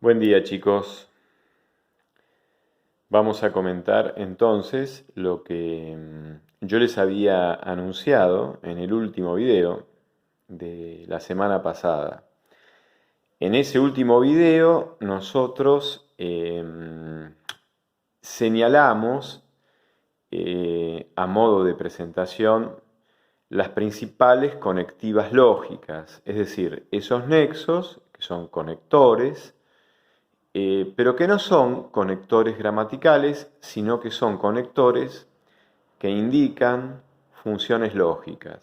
Buen día, chicos. Vamos a comentar entonces lo que yo les había anunciado en el último video de la semana pasada. En ese último video nosotros señalamos a modo de presentación las principales conectivas lógicas, es decir, esos nexos que son conectores, pero que no son conectores gramaticales, sino que son conectores que indican funciones lógicas.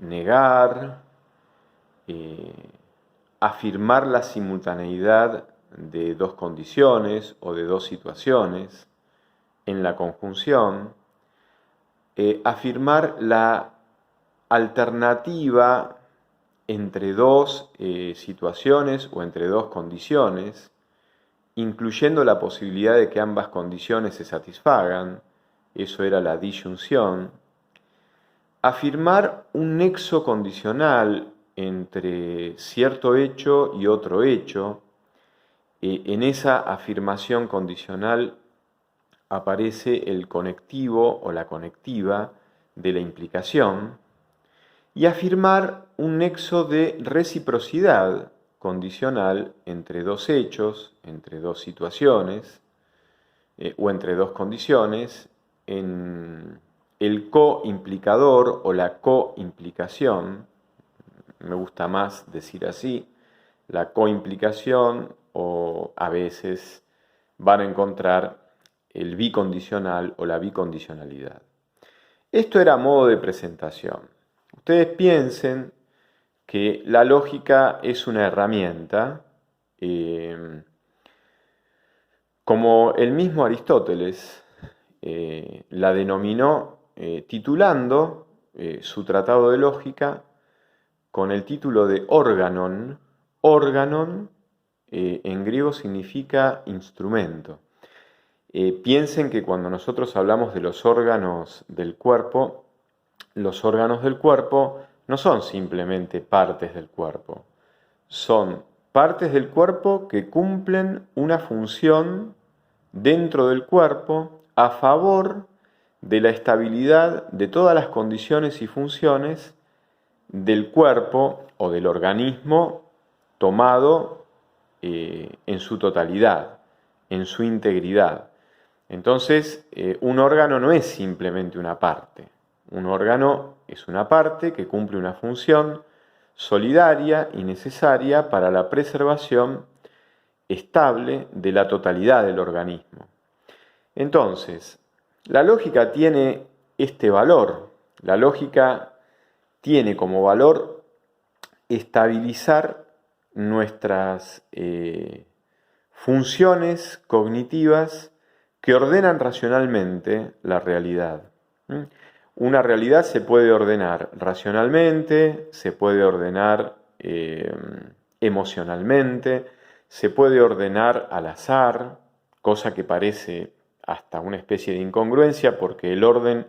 Negar, afirmar la simultaneidad de dos condiciones o de dos situaciones en la conjunción, afirmar la alternativa entre dos situaciones o entre dos condiciones, incluyendo la posibilidad de que ambas condiciones se satisfagan, eso era la disyunción, afirmar un nexo condicional entre cierto hecho y otro hecho. En esa afirmación condicional aparece el conectivo o la conectiva de la implicación, y afirmar un nexo de reciprocidad condicional entre dos hechos, entre dos situaciones o entre dos condiciones, en el coimplicador o la coimplicación. Me gusta más decir así, la coimplicación, o a veces van a encontrar el bicondicional o la bicondicionalidad. Esto era a modo de presentación. Ustedes piensen que la lógica es una herramienta, como el mismo Aristóteles la denominó titulando su tratado de lógica con el título de órganon. Órganon en griego significa instrumento. Piensen que cuando nosotros hablamos de los órganos del cuerpo no son simplemente partes del cuerpo, son partes del cuerpo que cumplen una función dentro del cuerpo a favor de la estabilidad de todas las condiciones y funciones del cuerpo o del organismo tomado en su totalidad, en su integridad. Entonces, un órgano no es simplemente una parte. Un órgano es una parte que cumple una función solidaria y necesaria para la preservación estable de la totalidad del organismo. Entonces, la lógica tiene este valor. La lógica tiene como valor estabilizar nuestras funciones cognitivas que ordenan racionalmente la realidad. Una realidad se puede ordenar racionalmente, se puede ordenar emocionalmente, se puede ordenar al azar, cosa que parece hasta una especie de incongruencia porque el orden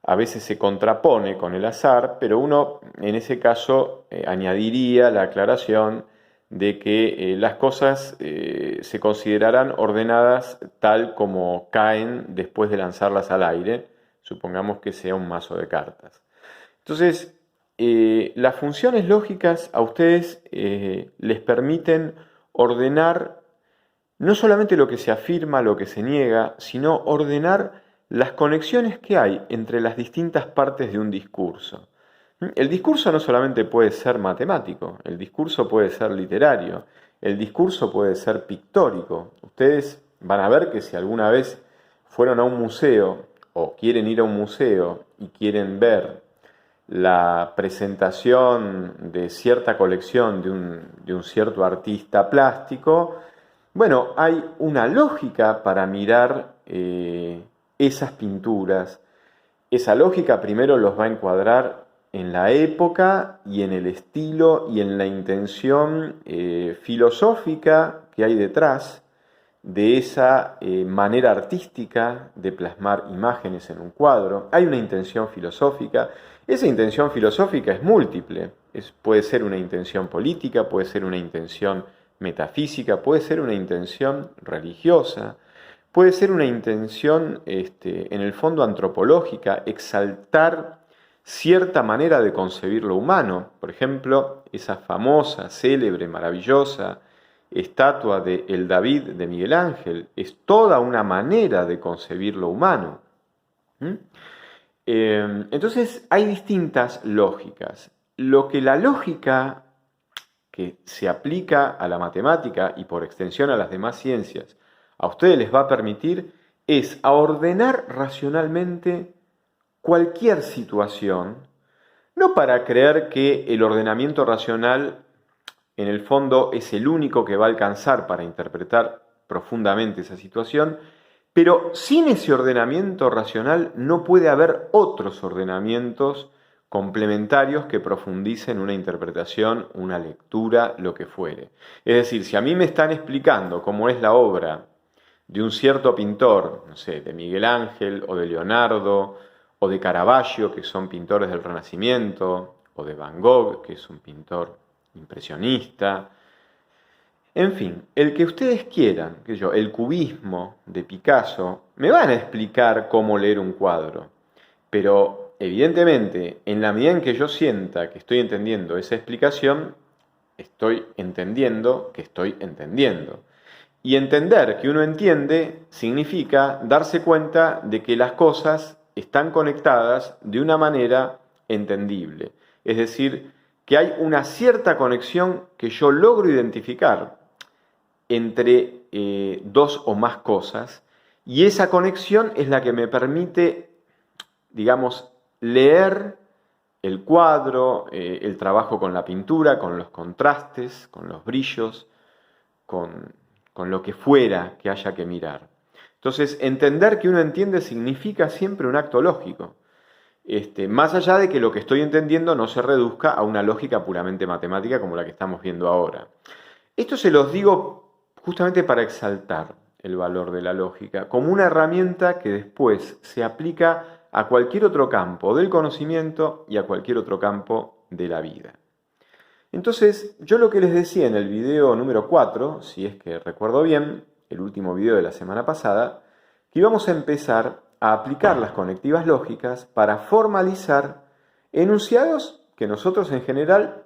a veces se contrapone con el azar, pero uno en ese caso añadiría la aclaración de que las cosas se considerarán ordenadas tal como caen después de lanzarlas al aire, supongamos que sea un mazo de cartas. Entonces, las funciones lógicas a ustedes les permiten ordenar no solamente lo que se afirma, lo que se niega, sino ordenar las conexiones que hay entre las distintas partes de un discurso. El discurso no solamente puede ser matemático, el discurso puede ser literario, el discurso puede ser pictórico. Ustedes van a ver que si alguna vez fueron a un museo o quieren ir a un museo y quieren ver la presentación de cierta colección de un cierto artista plástico, bueno, hay una lógica para mirar esas pinturas. Esa lógica primero los va a encuadrar en la época y en el estilo y en la intención filosófica que hay detrás de esa manera artística de plasmar imágenes en un cuadro. Hay una intención filosófica. Esa intención filosófica es múltiple. Puede ser una intención política, puede ser una intención metafísica, puede ser una intención religiosa, puede ser una intención, en el fondo, antropológica, exaltar cierta manera de concebir lo humano. Por ejemplo, esa famosa, célebre, maravillosa estatua de El David de Miguel Ángel es toda una manera de concebir lo humano. Entonces hay distintas lógicas. Lo que la lógica que se aplica a la matemática y por extensión a las demás ciencias a ustedes les va a permitir es a ordenar racionalmente cualquier situación, no para creer que el ordenamiento racional en el fondo es el único que va a alcanzar para interpretar profundamente esa situación, pero sin ese ordenamiento racional no puede haber otros ordenamientos complementarios que profundicen una interpretación, una lectura, lo que fuere. Es decir, si a mí me están explicando cómo es la obra de un cierto pintor, no sé, de Miguel Ángel o de Leonardo o de Caravaggio, que son pintores del Renacimiento, o de Van Gogh, que es un pintor impresionista, en fin, el que ustedes quieran, el cubismo de Picasso, me van a explicar cómo leer un cuadro, pero evidentemente, en la medida en que yo sienta que estoy entendiendo esa explicación, estoy entendiendo que estoy entendiendo. Y entender que uno entiende significa darse cuenta de que las cosas están conectadas de una manera entendible. Es decir, que hay una cierta conexión que yo logro identificar entre dos o más cosas, y esa conexión es la que me permite, digamos, leer el cuadro, el trabajo con la pintura, con los contrastes, con los brillos, con lo que fuera que haya que mirar. Entonces, entender que uno entiende significa siempre un acto lógico, más allá de que lo que estoy entendiendo no se reduzca a una lógica puramente matemática como la que estamos viendo ahora. Esto se los digo justamente para exaltar el valor de la lógica, como una herramienta que después se aplica a cualquier otro campo del conocimiento y a cualquier otro campo de la vida. Entonces, yo lo que les decía en el video número 4, si es que recuerdo bien, el último video de la semana pasada, que íbamos a empezar a aplicar las conectivas lógicas para formalizar enunciados que nosotros en general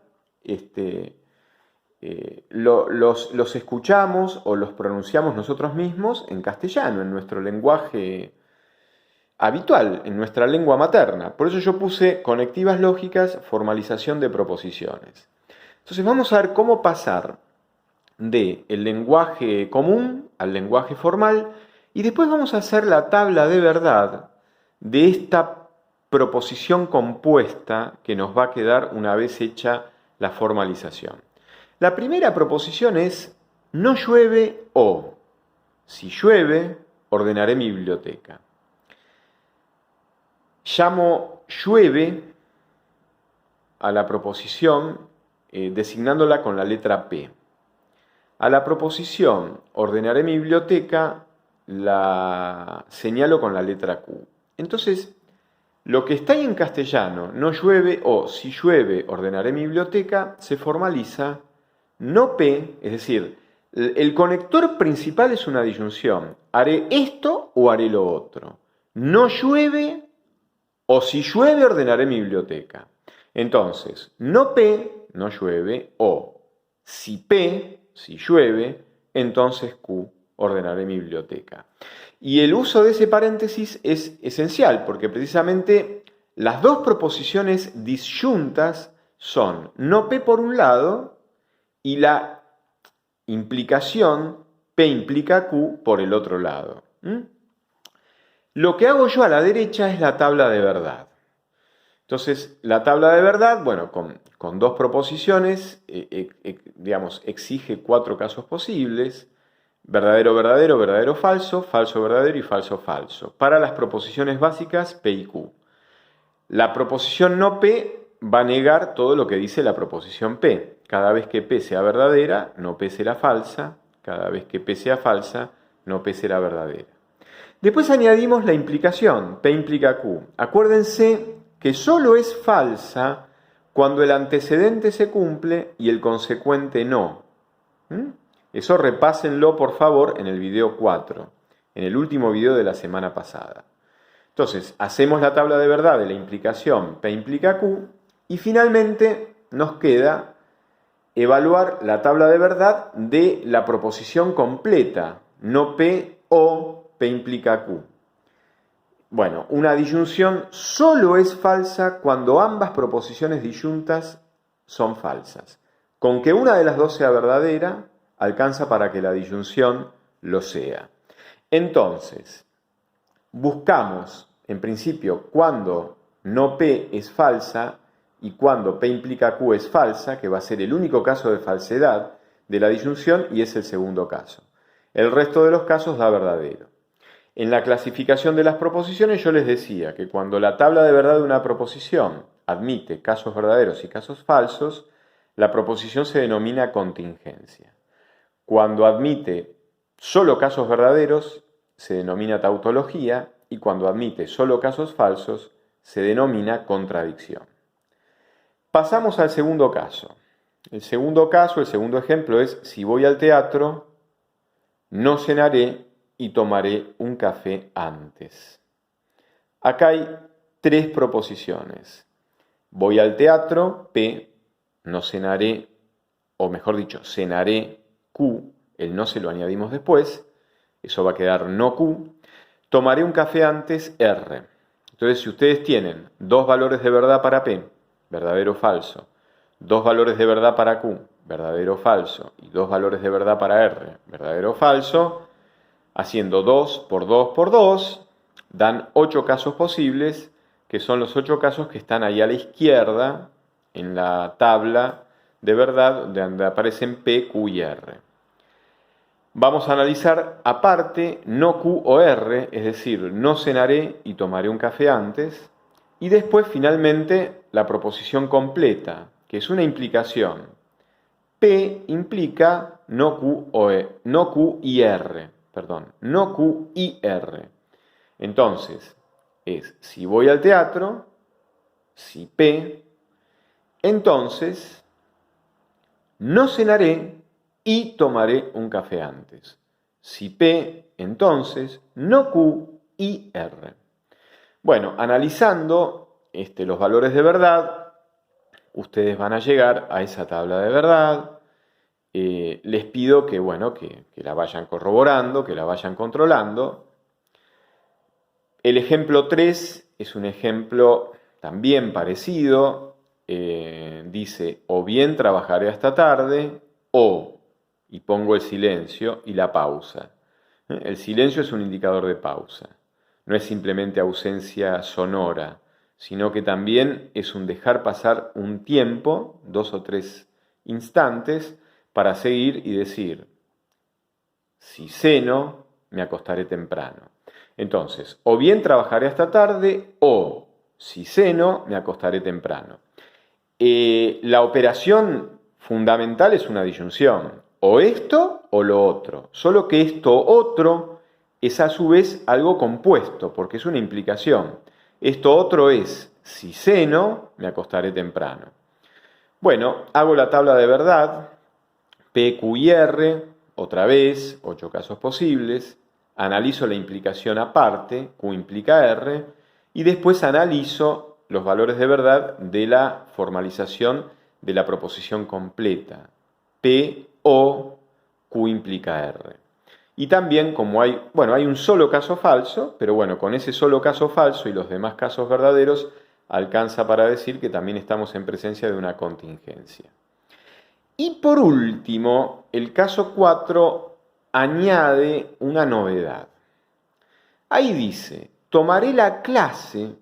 los escuchamos o los pronunciamos nosotros mismos en castellano, en nuestro lenguaje habitual, en nuestra lengua materna. Por eso yo puse conectivas lógicas, formalización de proposiciones. Entonces vamos a ver cómo pasar del lenguaje común al lenguaje formal y después vamos a hacer la tabla de verdad de esta proposición compuesta que nos va a quedar una vez hecha la formalización. La primera proposición es no llueve o si llueve ordenaré mi biblioteca. Llamo llueve a la proposición designándola con la letra P. A la proposición ordenaré mi biblioteca la señalo con la letra Q. Entonces, lo que está ahí en castellano, no llueve o si llueve ordenaré mi biblioteca, se formaliza no P, es decir, el conector principal es una disyunción. Haré esto o haré lo otro. No llueve o si llueve ordenaré mi biblioteca. Entonces, no P, no llueve, o si P, si llueve, entonces Q, ordenaré mi biblioteca. Y el uso de ese paréntesis es esencial porque precisamente las dos proposiciones disyuntas son no P por un lado y la implicación P implica Q por el otro lado. Lo que hago yo a la derecha es la tabla de verdad. Entonces, la tabla de verdad, bueno, con dos proposiciones, digamos, exige 4 casos posibles: verdadero, verdadero, verdadero, falso, falso, verdadero y falso, falso. Para las proposiciones básicas P y Q. La proposición no P va a negar todo lo que dice la proposición P. Cada vez que P sea verdadera, no P será falsa. Cada vez que P sea falsa, no P será verdadera. Después añadimos la implicación, P implica Q. Acuérdense que solo es falsa cuando el antecedente se cumple y el consecuente no. Eso repásenlo, por favor, en el video 4, en el último video de la semana pasada. Entonces, hacemos la tabla de verdad de la implicación P implica Q y finalmente nos queda evaluar la tabla de verdad de la proposición completa, no P o P implica Q. Bueno, una disyunción solo es falsa cuando ambas proposiciones disyuntas son falsas. Con que una de las dos sea verdadera, alcanza para que la disyunción lo sea. Entonces, buscamos, en principio, cuando no P es falsa y cuando P implica Q es falsa, que va a ser el único caso de falsedad de la disyunción y es el segundo caso. El resto de los casos da verdadero. En la clasificación de las proposiciones yo les decía que cuando la tabla de verdad de una proposición admite casos verdaderos y casos falsos, la proposición se denomina contingencia. Cuando admite solo casos verdaderos, se denomina tautología, y cuando admite solo casos falsos, se denomina contradicción. Pasamos al segundo caso. El segundo ejemplo es: si voy al teatro, no cenaré y tomaré un café antes. Acá hay tres proposiciones. Voy al teatro, P, no cenaré, o mejor dicho, cenaré, Q, el no se lo añadimos después, eso va a quedar no Q. Tomaré un café antes, R. Entonces, si ustedes tienen dos valores de verdad para P, verdadero o falso, dos valores de verdad para Q, verdadero o falso, y dos valores de verdad para R, verdadero o falso, haciendo 2 por 2 por 2, dan 8 casos posibles, que son los 8 casos que están ahí a la izquierda, en la tabla de verdad, donde aparecen P, Q y R. Vamos a analizar aparte no Q o R, es decir, no cenaré y tomaré un café antes, y después finalmente la proposición completa, que es una implicación. P implica no Q y R. No Q y R. Entonces, es si voy al teatro, si P, entonces no cenaré y tomaré un café antes. Si P, entonces no Q y R. Bueno, analizando los valores de verdad, ustedes van a llegar a esa tabla de verdad. Les pido que la vayan corroborando, que la vayan controlando. El ejemplo 3 es un ejemplo también parecido. Dice, o bien trabajaré hasta tarde, o, y pongo el silencio y la pausa. El silencio es un indicador de pausa. No es simplemente ausencia sonora, sino que también es un dejar pasar un tiempo, 2 o 3 instantes, para seguir y decir, si ceno, me acostaré temprano. Entonces, o bien trabajaré hasta tarde, o si ceno, me acostaré temprano. La operación fundamental es una disyunción, o esto o lo otro, solo que esto otro es a su vez algo compuesto, porque es una implicación. Esto otro es, si ceno, me acostaré temprano. Bueno, hago la tabla de verdad, P, Q y R, otra vez, 8 casos posibles, analizo la implicación aparte, Q implica R, y después analizo los valores de verdad de la formalización de la proposición completa, P o Q implica R. Y también, como hay un solo caso falso, pero bueno, con ese solo caso falso y los demás casos verdaderos, alcanza para decir que también estamos en presencia de una contingencia. Y por último, el caso 4 añade una novedad. Ahí dice, tomaré la clase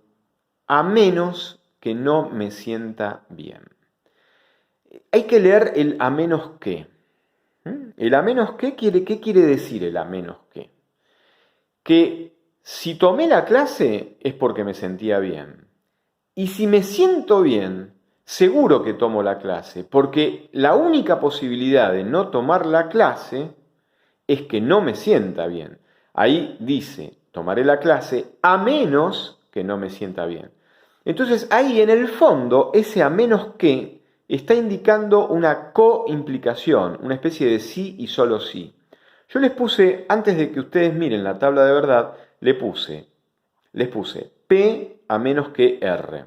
a menos que no me sienta bien. Hay que leer el a menos que. El a menos que, ¿qué quiere decir el a menos que? Que si tomé la clase es porque me sentía bien. Y si me siento bien, seguro que tomo la clase, porque la única posibilidad de no tomar la clase es que no me sienta bien. Ahí dice, tomaré la clase a menos que no me sienta bien. Entonces ahí en el fondo, ese a menos que está indicando una coimplicación, una especie de sí y solo sí. Yo les puse, antes de que ustedes miren la tabla de verdad, les puse P a menos que R.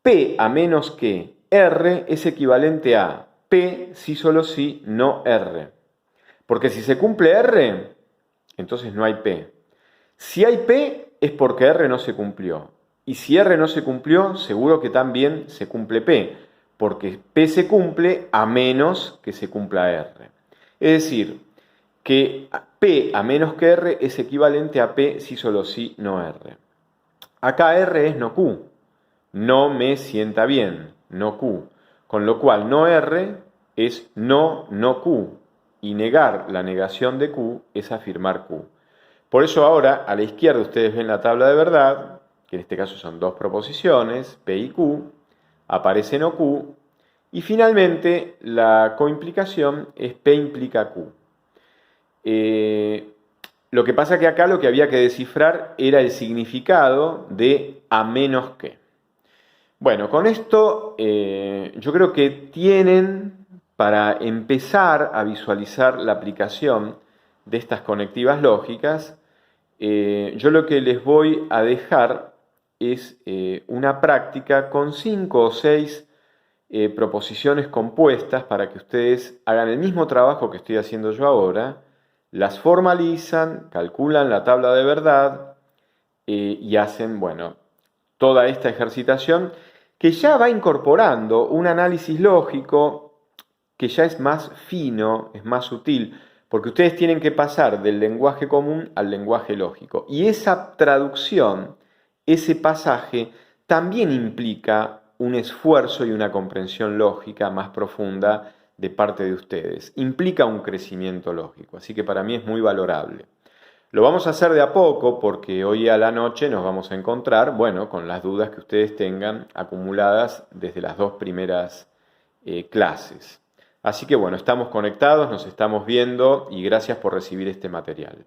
P a menos que R es equivalente a P sí solo sí, no R. Porque si se cumple R, entonces no hay P. Si hay P es porque R no se cumplió. Y si R no se cumplió, seguro que también se cumple P, porque P se cumple a menos que se cumpla R. Es decir, que P a menos que R es equivalente a P si solo sí, no R. Acá R es no Q. No me sienta bien, no Q. Con lo cual no R es no Q. Y negar la negación de Q es afirmar Q. Por eso ahora a la izquierda ustedes ven la tabla de verdad, que en este caso son dos proposiciones, P y Q, aparece no Q, y finalmente la coimplicación es P implica Q. Lo que pasa que acá lo que había que descifrar era el significado de a menos que. Bueno, con esto yo creo que tienen para empezar a visualizar la aplicación de estas conectivas lógicas. Yo lo que les voy a dejar es una práctica con 5 o 6 proposiciones compuestas para que ustedes hagan el mismo trabajo que estoy haciendo yo ahora, las formalizan, calculan la tabla de verdad y hacen, bueno, toda esta ejercitación que ya va incorporando un análisis lógico que ya es más fino, es más sutil, porque ustedes tienen que pasar del lenguaje común al lenguaje lógico. Y esa traducción, ese pasaje, también implica un esfuerzo y una comprensión lógica más profunda de parte de ustedes. Implica un crecimiento lógico, así que para mí es muy valorable. Lo vamos a hacer de a poco porque hoy a la noche nos vamos a encontrar, bueno, con las dudas que ustedes tengan acumuladas desde las dos primeras clases. Así que bueno, estamos conectados, nos estamos viendo y gracias por recibir este material.